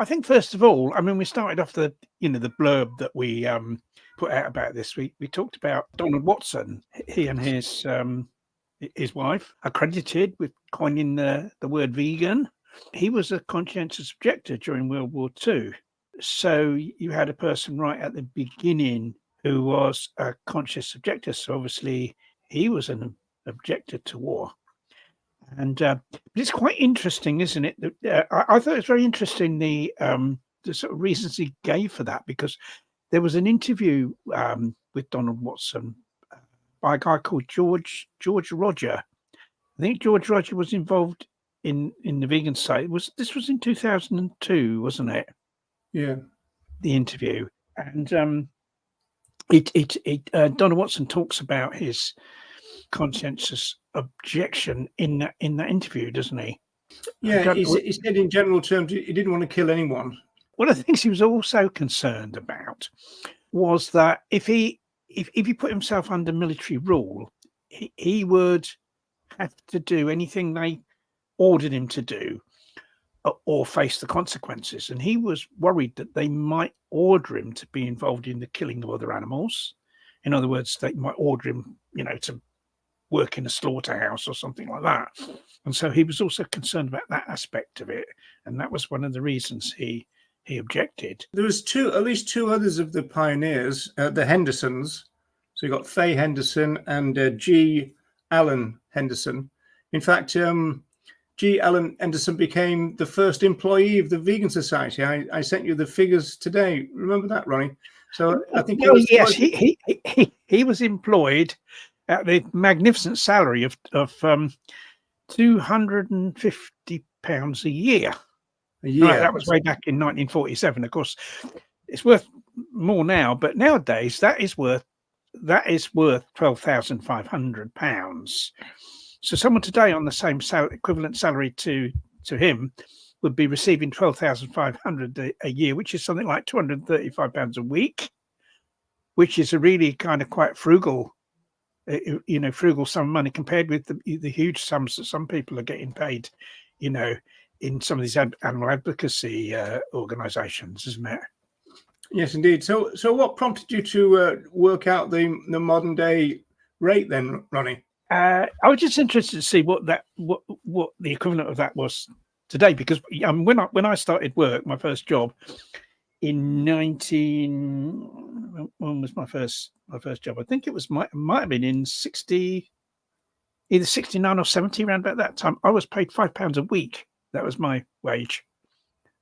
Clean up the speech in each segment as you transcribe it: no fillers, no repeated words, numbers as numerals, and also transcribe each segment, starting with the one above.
I think first of all, I mean, we started off the blurb that we put out about this. We talked about Donald Watson. He and his wife are credited with coining the word vegan. He was a conscientious objector during World War II. So you had a person right at the beginning who was a conscious objector. So obviously he was an objector to war. And it's quite interesting, isn't it? I thought it was very interesting the sort of reasons he gave for that, because there was an interview with Donald Watson by a guy called George Roger. I think George Roger was involved in the vegan site. This was in 2002, wasn't it? Yeah. The interview, and Donald Watson talks about his conscientious objection in that interview, doesn't he? Yeah, he said in general terms he didn't want to kill anyone. One of the things he was also concerned about was that if he put himself under military rule, he would have to do anything they ordered him to do or face the consequences. And he was worried that they might order him to be involved in the killing of other animals. In other words, they might order him, to work in a slaughterhouse or something like that. And so he was also concerned about that aspect of it. And that was one of the reasons he objected. There was at least two others of the pioneers, the Hendersons. So you got Faye Henderson and G. Allen Henderson. In fact, G. Allen Henderson became the first employee of the Vegan Society. I sent you the figures today. Remember that, Ronnie? So I think he was employed at the magnificent salary of £250 a year. Right, that was way back in 1947. Of course, it's worth more now, but nowadays that is worth £12,500. So someone today on the same equivalent salary to him would be receiving £12,500 a year, which is something like £235 a week, which is a really kind of quite frugal sum of money compared with the huge sums that some people are getting paid, in some of these animal advocacy organisations, isn't it? Yes, indeed. So what prompted you to work out the modern day rate then, Ronnie? I was just interested to see what the equivalent of that was today, because when I started work, my first job in when was my first job? I think it might have been in either 69 or 70, around about that time. I was paid £5 a week. That was my wage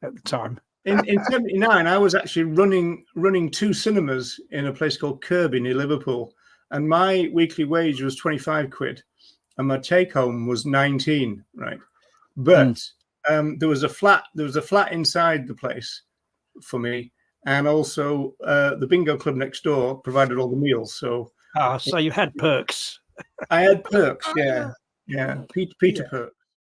at the time. In 79, I was actually running two cinemas in a place called Kirby near Liverpool, and my weekly wage was 25 quid, and my take home was 19. Right, but there was a flat inside the place for me, and also the bingo club next door provided all the meals. So you had perks. I had perks, yeah. Peter Perk.